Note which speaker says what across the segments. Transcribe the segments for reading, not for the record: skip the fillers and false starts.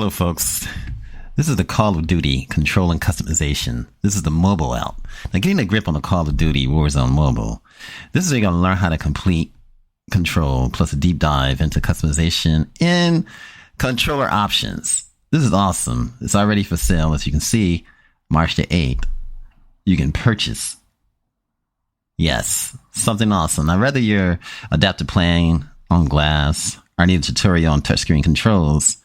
Speaker 1: Hello, folks. This is the Call of Duty control and customization. This is the mobile app. Now, getting a grip on the Call of Duty Warzone mobile. This is where you're going to learn how to complete control plus a deep dive into customization and controller options. This is awesome. It's already for sale. As you can see, March the 8th, you can purchase. Yes, something awesome. Now, whether you're adaptive playing on glass or need a tutorial on touchscreen controls,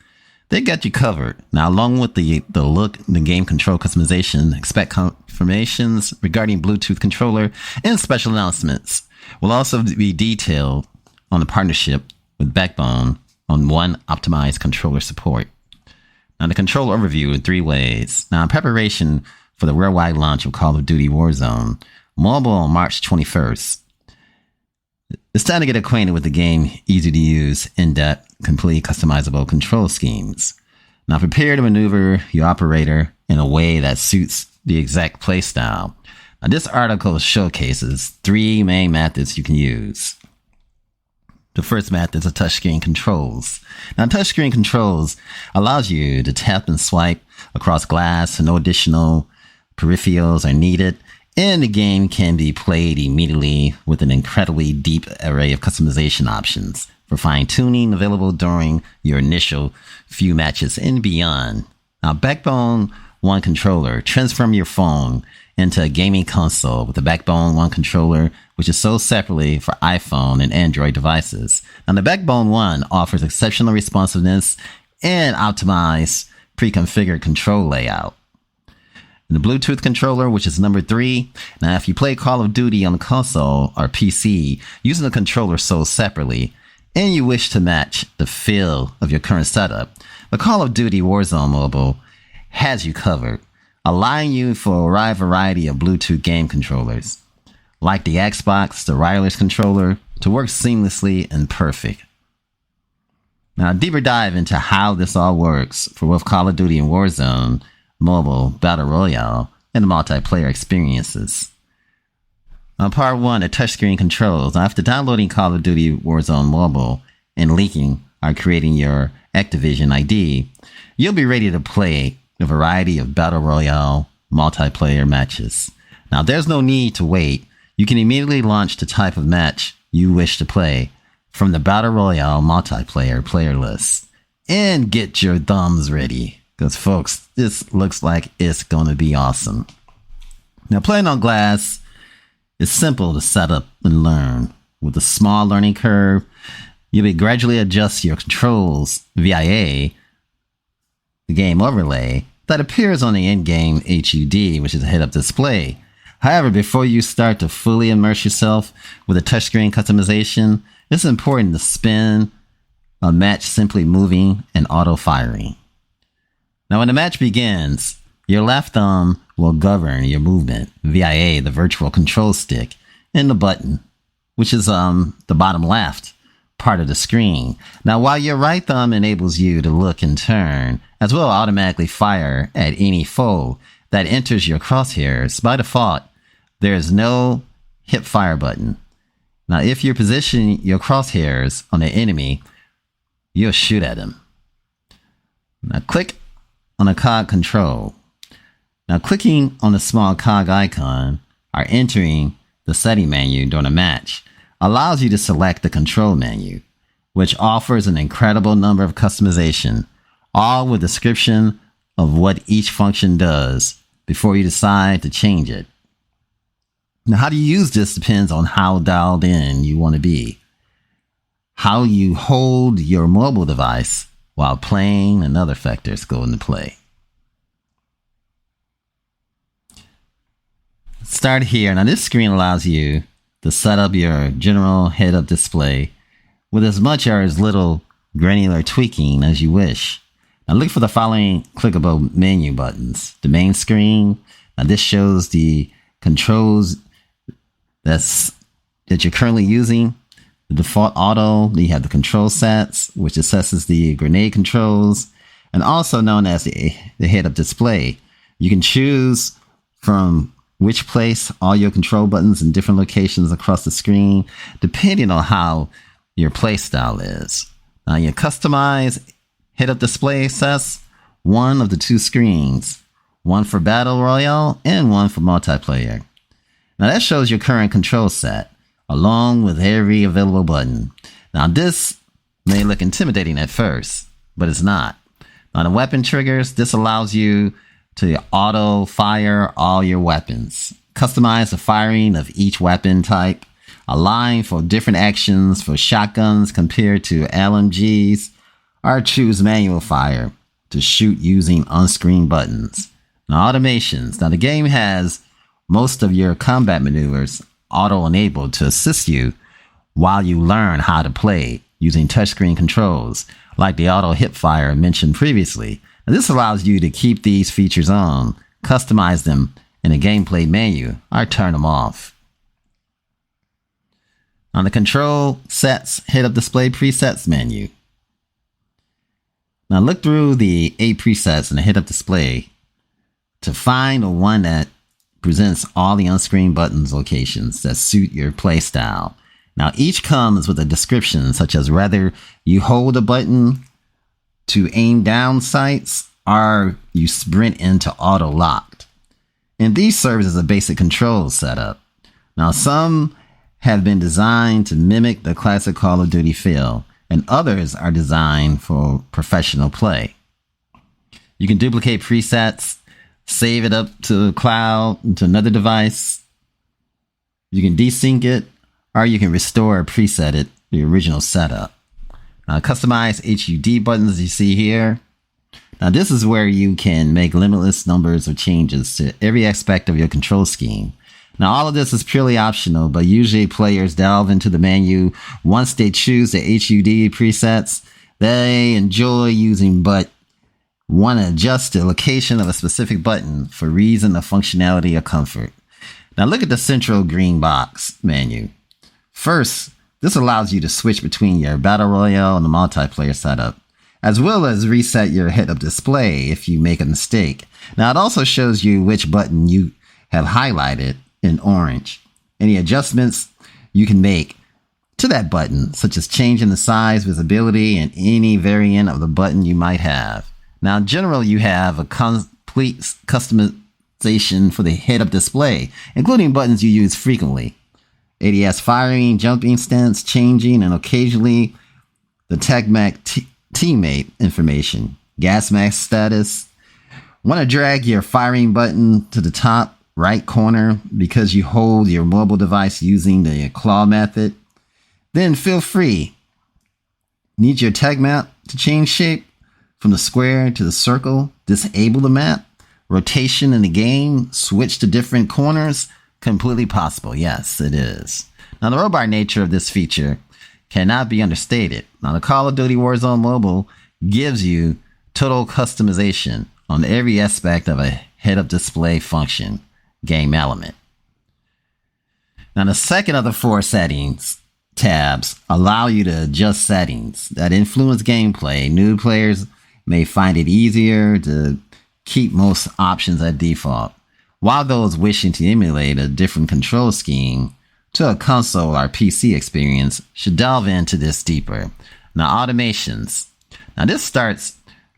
Speaker 1: they got you covered. Now, along with the look, the game control customization, expect confirmations regarding Bluetooth controller and special announcements. Will also be detailed on the partnership with Backbone on one optimized controller support. Now, the control overview in 3 ways. Now, in preparation for the worldwide launch of Call of Duty Warzone, mobile on March 21st. It's time to get acquainted with the game, easy to use, in-depth, completely customizable control schemes. Now prepare to maneuver your operator in a way that suits the exact playstyle. Now this article showcases 3 main methods you can use. The first method is touchscreen controls. Now touchscreen controls allows you to tap and swipe across glass and no additional peripherals are needed. And the game can be played immediately with an incredibly deep array of customization options for fine-tuning available during your initial few matches and beyond. Now, Backbone One controller. Transform your phone into a gaming console with the Backbone One controller, which is sold separately for iPhone and Android devices. Now, the Backbone One offers exceptional responsiveness and optimized pre-configured control layout. The Bluetooth controller, which is number 3. Now, if you play Call of Duty on the console or PC using the controller sold separately, and you wish to match the feel of your current setup, the Call of Duty Warzone mobile has you covered, allowing you for a wide variety of Bluetooth game controllers, like the Xbox, the wireless controller, to work seamlessly and perfect. Now, a deeper dive into how this all works for both Call of Duty and Warzone mobile battle royale and the multiplayer experiences. On part 1, the touchscreen controls. Now, after downloading Call of Duty Warzone mobile and linking or creating your Activision ID, you'll be ready to play a variety of battle royale multiplayer matches. Now, there's no need to wait. You can immediately launch the type of match you wish to play from the battle royale multiplayer player list and get your thumbs ready. Because, folks, this looks like it's going to be awesome. Now, playing on glass is simple to set up and learn. With a small learning curve, you'll be gradually adjust your controls via the game overlay that appears on the in-game HUD, which is a Headup Display. However, before you start to fully immerse yourself with a touchscreen customization, it's important to spin a match simply moving and auto-firing. Now, when the match begins, your left thumb will govern your movement via the virtual control stick and the button, which is the bottom left part of the screen. Now, while your right thumb enables you to look and turn, as well as automatically fire at any foe that enters your crosshairs, by default, there is no hip fire button. Now, if you position your crosshairs on the enemy, you'll shoot at him. Now, click on the cog control. Now, clicking on the small cog icon or entering the setting menu during a match allows you to select the control menu, which offers an incredible number of customization, all with description of what each function does before you decide to change it. Now, how to use this depends on how dialed in you want to be, how you hold your mobile device while playing, and other factors go into play. Start here. Now, this screen allows you to set up your general head-up display with as much or as little granular tweaking as you wish. Now, look for the following clickable menu buttons. The main screen. Now, this shows the controls that you're currently using. The default auto, you have the control sets, which assesses the grenade controls, and also known as the head-up display. You can choose from which place all your control buttons in different locations across the screen, depending on how your play style is. Now, your customized head-up display says one of the two screens, one for Battle Royale and one for multiplayer. Now that shows your current control set, along with every available button. Now this may look intimidating at first, but it's not. On the weapon triggers, this allows you to auto fire all your weapons. Customize the firing of each weapon type. Align for different actions for shotguns compared to LMGs. Or choose manual fire to shoot using on-screen buttons. Now automations. Now the game has most of your combat maneuvers auto-enabled to assist you while you learn how to play using touchscreen controls, like the auto hip fire mentioned previously. Now, this allows you to keep these features on, customize them in a gameplay menu, or turn them off. On the control sets Headup Display presets menu. Now look through the 8 presets in the Headup Display to find the one that presents all the on-screen buttons locations that suit your play style. Now each comes with a description such as whether you hold a button to aim down sights or you sprint into auto locked. And these serve as a basic control setup. Now some have been designed to mimic the classic Call of Duty feel, and others are designed for professional play. You can duplicate presets, save it up to the cloud, to another device. You can desync it, or you can restore or preset it, the original setup. Now, customize HUD buttons as you see here. Now, this is where you can make limitless numbers of changes to every aspect of your control scheme. Now, all of this is purely optional, but usually players delve into the menu once they choose the HUD presets they enjoy using, but want to adjust the location of a specific button for reason of functionality or comfort. Now, look at the central green box menu. First, this allows you to switch between your Battle Royale and the multiplayer setup, as well as reset your Headup Display if you make a mistake. Now, it also shows you which button you have highlighted in orange. Any adjustments you can make to that button, such as changing the size, visibility, and any variant of the button you might have. Now, in general, you have a complete customization for the Headup Display, including buttons you use frequently. ADS firing, jumping stance, changing, and occasionally the TechMac teammate information. Gas mask status. Want to drag your firing button to the top right corner because you hold your mobile device using the claw method? Then feel free. Need your tag map to change shape from the square to the circle? Disable the map. Rotation in the game, switch to different corners? Completely possible. Yes, it is. Now, the robot nature of this feature cannot be understated. Now, the Call of Duty Warzone Mobile gives you total customization on every aspect of a head-up display function game element. Now, the second of the 4 settings tabs allow you to adjust settings that influence gameplay. New players may find it easier to keep most options at default, while those wishing to emulate a different control scheme to a console or PC experience should delve into this deeper. Now, automations. Now, this starts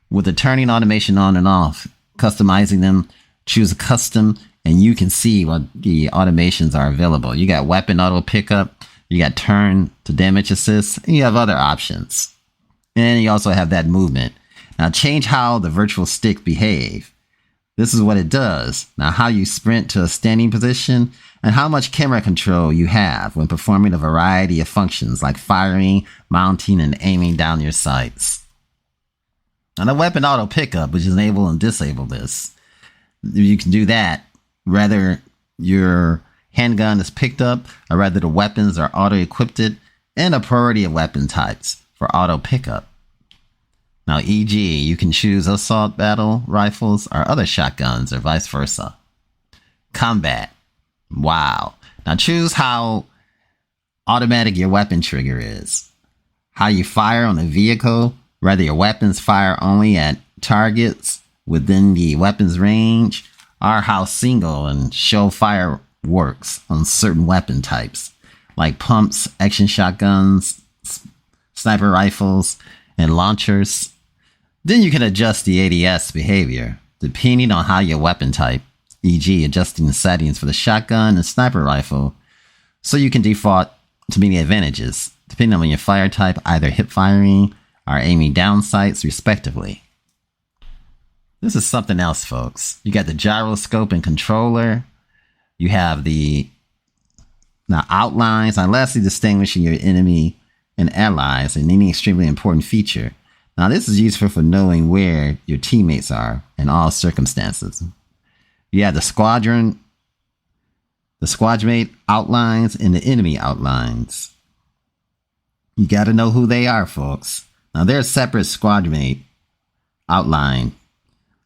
Speaker 1: with the turning automation on and off, customizing them, choose a custom, and you can see what the automations are available. You got weapon auto pickup, you got turn to damage assist, and you have other options. And you also have that movement. Now, change how the virtual stick behave. This is what it does. Now, how you sprint to a standing position and how much camera control you have when performing a variety of functions like firing, mounting, and aiming down your sights. Now, the weapon auto pickup, which is enable and disable this. You can do that whether your handgun is picked up or whether the weapons are auto-equipped, and a priority of weapon types for auto pickup. Now, e.g., you can choose assault battle rifles or other shotguns or vice versa. Combat. Wow. Now, choose how automatic your weapon trigger is. How you fire on a vehicle, whether your weapons fire only at targets within the weapon's range, or how single and show fire works on certain weapon types, like pumps, action shotguns, sniper rifles, and launchers. Then you can adjust the ADS behavior, depending on how your weapon type, e.g. adjusting the settings for the shotgun and sniper rifle, so you can default to many advantages, depending on your fire type, either hip firing or aiming down sights, respectively. This is something else, folks. You got the gyroscope and controller. You have the outlines, lastly distinguishing your enemy and allies in any extremely important feature. Now, this is useful for knowing where your teammates are in all circumstances. You have the squadron, the squadmate outlines, and the enemy outlines. You got to know who they are, folks. Now, there are separate squadmate outline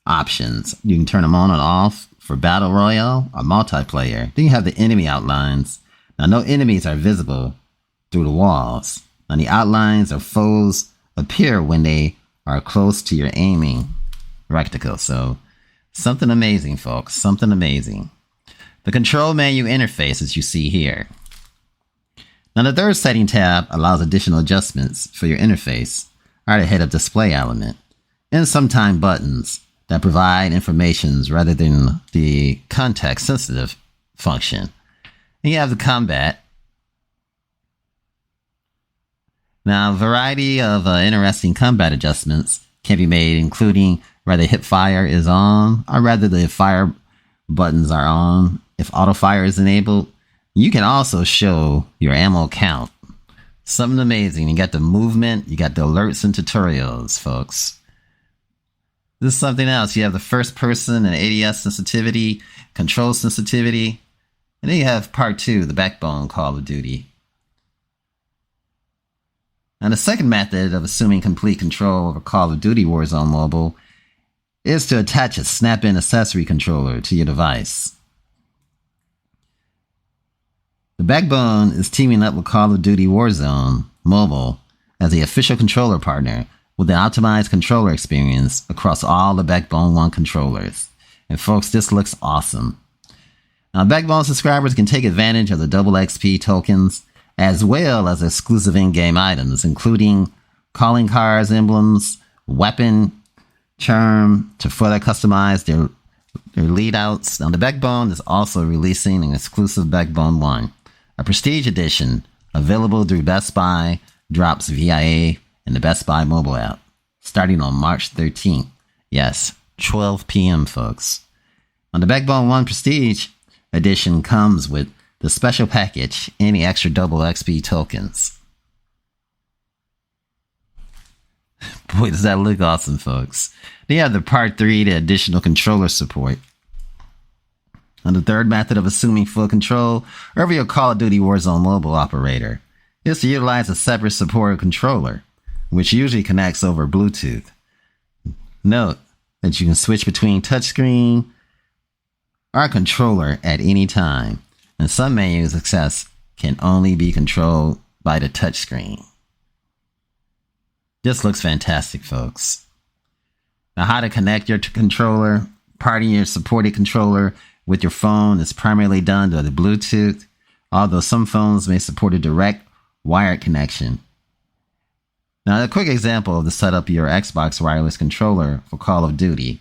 Speaker 1: options. You can turn them on and off for battle royale or multiplayer. Then you have the enemy outlines. Now, no enemies are visible through the walls. Now, the outlines of foes appear when they are close to your aiming reticle. So, something amazing, folks. Something amazing. The control menu interface, as you see here. Now, the third setting tab allows additional adjustments for your interface, or the Headup Display element, and some time buttons that provide information rather than the context-sensitive function. And you have the combat. Now, a variety of interesting combat adjustments can be made, including whether hip fire is on or whether the fire buttons are on. If auto fire is enabled, you can also show your ammo count. Something amazing. You got the movement, you got the alerts and tutorials, folks. This is something else. You have the first person and ADS sensitivity, control sensitivity, and then you have part 2, the backbone Call of Duty. Now, the second method of assuming complete control over Call of Duty Warzone Mobile is to attach a snap-in accessory controller to your device. The backbone is teaming up with Call of Duty Warzone Mobile as the official controller partner with an optimized controller experience across all the Backbone 1 controllers. And folks, this looks awesome. Now, Backbone subscribers can take advantage of the double XP tokens as well as exclusive in-game items, including calling cards, emblems, weapon, charm to further customize their leadouts. Now, the Backbone is also releasing an exclusive Backbone 1, a Prestige Edition, available through Best Buy, drops VIA, and the Best Buy mobile app, starting on March 13th. Yes, 12 p.m., folks. On the Backbone 1 Prestige Edition comes with the special package and the extra double XP tokens. Boy, does that look awesome, folks. Then you have the Part 3, the additional controller support. And the third method of assuming full control over your Call of Duty Warzone mobile operator is to utilize a separate supported controller, which usually connects over Bluetooth. Note that you can switch between touchscreen or controller at any time, and some menus access can only be controlled by the touchscreen. This looks fantastic, folks. Now, how to connect your controller, parting your supported controller with your phone is primarily done by the Bluetooth, although some phones may support a direct wired connection. Now, a quick example of the setup of your Xbox wireless controller for Call of Duty.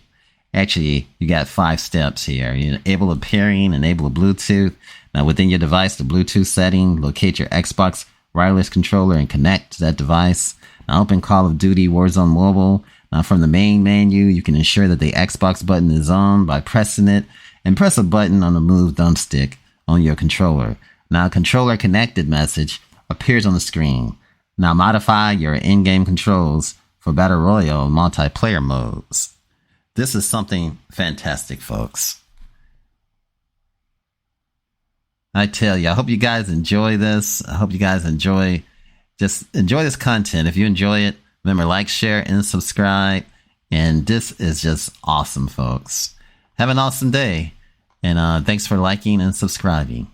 Speaker 1: Actually, you got 5 steps here. You enable a pairing, enable a Bluetooth. Now, within your device, the Bluetooth setting, locate your Xbox wireless controller and connect to that device. Now, open Call of Duty Warzone Mobile. Now, from the main menu, you can ensure that the Xbox button is on by pressing it, and press a button on the move thumbstick on your controller. Now, a controller connected message appears on the screen. Now, modify your in-game controls for Battle Royale multiplayer modes. This is something fantastic, folks. I tell you, I hope you guys enjoy this. I hope you guys enjoy this content. If you enjoy it, remember, like, share, and subscribe. And this is just awesome, folks. Have an awesome day. And thanks for liking and subscribing.